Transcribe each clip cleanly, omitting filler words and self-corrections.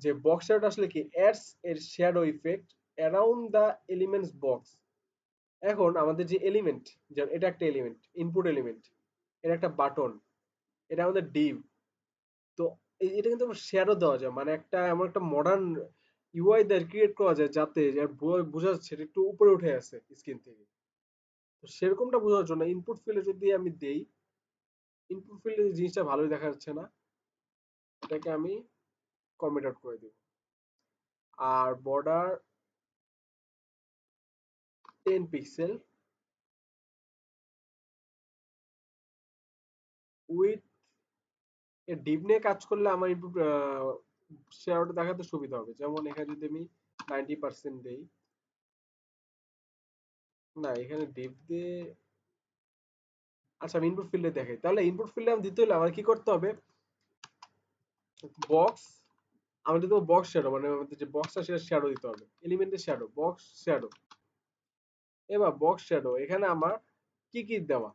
যে বক্স শ্যাডোটা আসলে কি অ্যাডস এর shadow effect around the elements box. এখন আমাদের যে এলিমেন্ট, যেমন এটা একটা এলিমেন্ট, ইনপুট এলিমেন্ট, এটা একটা বাটন, এটা আমাদের ডিভ। তো এটা কিন্তু শ্যাডো দেওয়া যায়, মানে একটা এমন একটা মডার্ন ইউআই দিয়ে ক্রিয়েট করা যায় যাতে বোঝা যাচ্ছে এটা একটু উপরে উঠে আছে স্ক্রিন থেকে। তো সেরকমটা বোঝার জন্য ইনপুট ফিল্ডে যদি আমি দেই, ইনপুট ফিল্ডে জিনিসটা ভালোই দেখা যাচ্ছে না, এটাকে আমি কমেন্ট আউট করে দিব। আর বর্ডার 10 পিক্সেল, উইথ ডিপ নিয়ে কাজ করলে আমার ইনপুট শেয়ারটা দেখাতে সুবিধা হবে। যেমন এখানে যদি আমি 90% দেই, না এখানে ডিপ দিয়ে, আচ্ছা আমি ইনপুট ফিল্ডে দেখাই। তাহলে ইনপুট ফিল্ডে আমি দিতে হলে আমার কি করতে হবে, বক্স, আমি দিতে হবে বক্স শ্যাডো, মানে আমাদের যে বক্সটা সেটা শ্যাডো দিতে হবে, এলিমেন্টের শ্যাডো, বক্স শ্যাডো। এবার বক্স শ্যাডো এখানে আমার কি কি দেওয়া,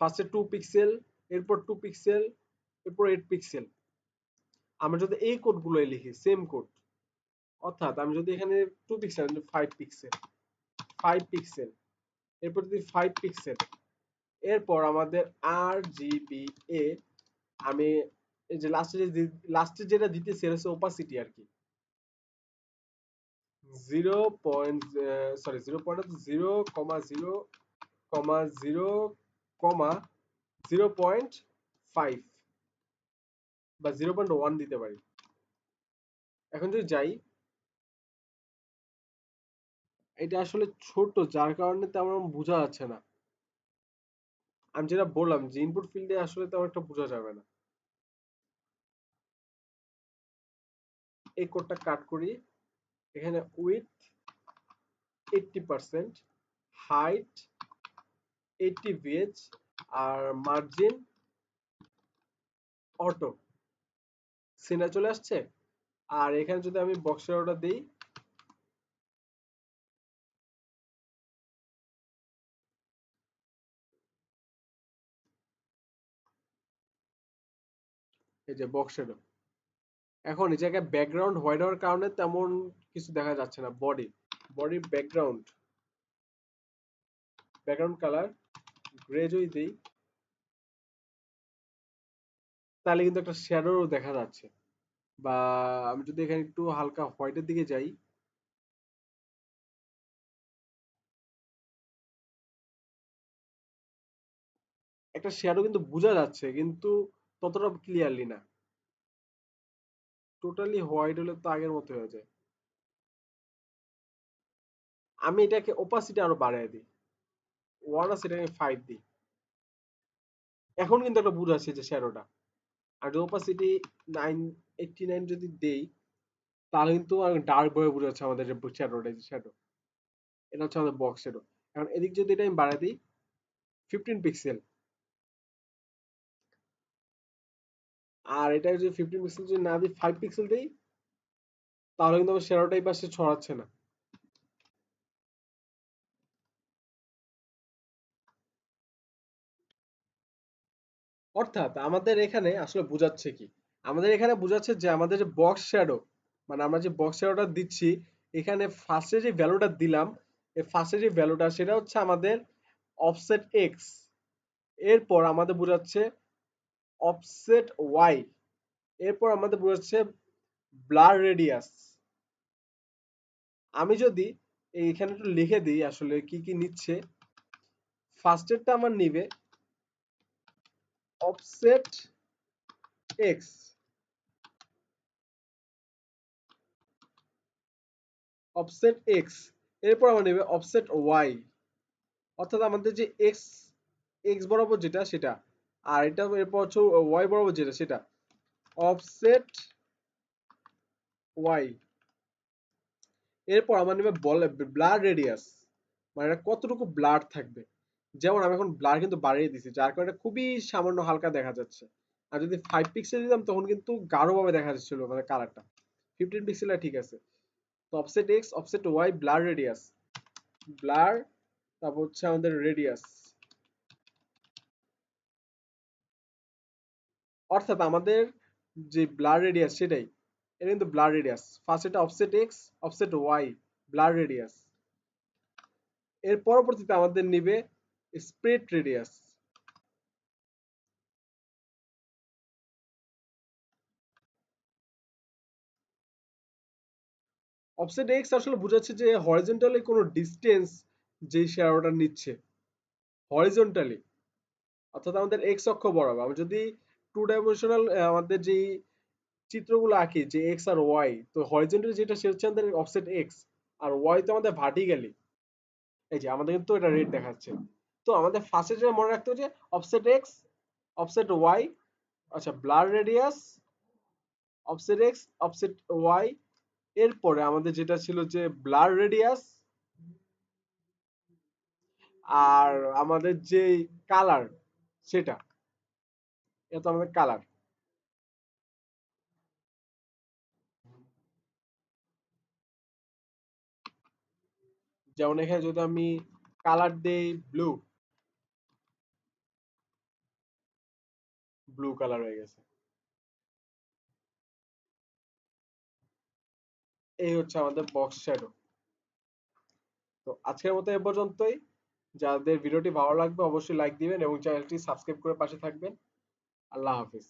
ফার্স্টে 2 পিক্সেল, এরপর 2 পিক্সেল, এরপর 8 পিক্সেল। আমরা যদি এই কোডগুলো লিখি সেম কোড, অর্থাৎ আমি যদি এখানে 2 পিক্সেল, 5 পিক্সেল, 5 পিক্সেল, এরপর যদি 5 পিক্সেল, এরপর আমাদের আর জিবি এ, আমি এই যে লাস্টে যেটা দিতে সেটা হচ্ছে ওপাসিটি আর কি, 0 পয়েন্ট, সরি 0.0,0,0,0,5 বা 0.1 দিতে পারি। এখন যদি যাই, এটা আসলে ছোট যার কারণে তেমন বোঝা যাচ্ছে না। আমি যেটা বললাম যে ইনপুট ফিল্ডে আসলে তেমন একটা বোঝা যাবে না। এই কোডটা কাট করি, এখানে উইথ 80%, হাইট 80 ভিএচ, আর মার্জিন অটো, সিনা চলে আসছে। আর এখানে যদি আমি বক্সের অর্ডার দিই, এই যে বক্সের, এখন এই জায়গায় ব্যাকগ্রাউন্ড হোয়াইট হওয়ার কারণে তেমন কিছু দেখা যাচ্ছে না। Body background, background colour grey যদি দিই, তাহলে কিন্তু একটা শ্যাডো দেখা যাচ্ছে। বা আমি যদি এখানে একটু হালকা হোয়াইটের দিকে যাই, একটা শ্যাডো কিন্তু বোঝা যাচ্ছে, কিন্তু ততটা ক্লিয়ারলি না। টোটালি হোয়াইট হলে তো আগের মতো হয়ে যায়। আমি এটাকে ওপাসিটি আরো বাড়ায় দিই, 1 আছে এটাকে 5 দিই, এখন কিন্তু একটা বোঝা যাচ্ছে যে শ্যাডোটা। আর যদি ওপাসিটি 89 যদি দেই, তাহলে কিন্তু ডার্ক ভাবে বোঝা যাচ্ছে আমাদের যে শ্যাডোটা, যে শ্যাডো, এটা হচ্ছে আমাদের বক্স শ্যাডো। এখন এদিক যদি এটা আমি বাড়ায় দিই 15 পিক্সেল, আর এটা যদি 15 পিক্সেল যদি না দিই 5 পিক্সেল দিই, তাহলে কিন্তু আমার শ্যাডোটাই পাশে ছড়াচ্ছে না। অর্থাৎ আমাদের এখানে আসলে বোঝাচ্ছে কি, আমাদের এখানে বোঝাচ্ছে যে আমাদের যে বক্স শ্যাডো, মানে আমরা যে বক্স শ্যাডোটা দিচ্ছি, এখানে ফার্স্টে যে ভ্যালুটা দিলাম, এই ফার্স্টে যে ভ্যালুটা সেটা হচ্ছে আমাদের অফসেট এক্স, এরপর আমাদের বোঝাচ্ছে অফসেট ওয়াই, এরপর আমাদের বোঝাচ্ছে ব্লার রেডিয়াস। আমি যদি এইখানে একটু লিখে দিই আসলে কি কি নিচ্ছে, ফার্স্টেরটা আমার নিবে অফসেট এক্স, অফসেট এক্স, এরপর আমার নেবে অফসেট ওয়াই, অর্থাৎ আমাদের যে এক্স, এক্স বরাবর যেটা সেটা, আর এটা এরপর হচ্ছে ওয়াই বরাবর যেটা সেটা, অফসেট ওয়াই। এরপর আমার নেবে বলে ব্লার রেডিয়াস, মানে এটা কতটুকু ব্লার থাকবে। যেমন আমি এখন ব্লার কিন্তু বাড়িয়ে দিছি, যার কারণে খুবই সামান্য হালকা দেখা যাচ্ছে। আর যদি 5 পিক্সেল দিতাম তখন কিন্তু গাঢ়ভাবে দেখা যাচ্ছিল মানে কালারটা। 15 পিক্সেল ঠিক আছে। তো offset X, offset Y, blur radius, blur, তারপর হচ্ছে আমাদের রেডিয়াস। অর্থাৎ আমাদের যে ব্লার রেডিয়াস সেটাই, এটা কিন্তু ব্লার রেডিয়াস। ফার্স্ট এটা offset X, offset Y, blur radius. এর পরবর্তীতে আমাদের নিবে স্প্রেড রেডিয়াস। অফসেট এক্স আসলে বোঝাচ্ছে যে হরিজন্টালি কোনো ডিস্টেন্স যে শ্যাডোটা নিচ্ছে, হরিজন্টালি অর্থাৎ আমাদের এক্স অক্ষ বরাবর। আমি যদি টু ডাইমেনশনাল আমাদের যে চিত্রগুলো আঁকি যে এক্স আর ওয়াই, তো হরিজন্টালি যেটা সে হচ্ছে আমাদের অফসেট এক্স, আর ওয়াই তো আমাদের ভার্টিক্যালি। এই যে আমাদের কিন্তু এটা রেড দেখাচ্ছে। তো আমাদের ফার্স্টে যেটা মনে রাখতে হবে যে অফসেট এক্স, অফসেট ওয়াই, আচ্ছা blur radius, offset X, offset Y, এরপরে আমাদের যেটা ছিল যে ব্লার রেডিয়াস, আর আমাদের যে কালার সেটা, এটা তো আমাদের কালার। যেমন এখানে যদি আমি কালার দেই ব্লু, ব্লু কালার হয়ে গেছে। এই হচ্ছে আমাদের বক্স শ্যাডো। তো আজকের মতো এ পর্যন্তই। যাদের ভিডিওটি ভালো লাগবে অবশ্যই লাইক দিবেন এবং চ্যানেলটি সাবস্ক্রাইব করে পাশে থাকবেন। আল্লাহ হাফিজ।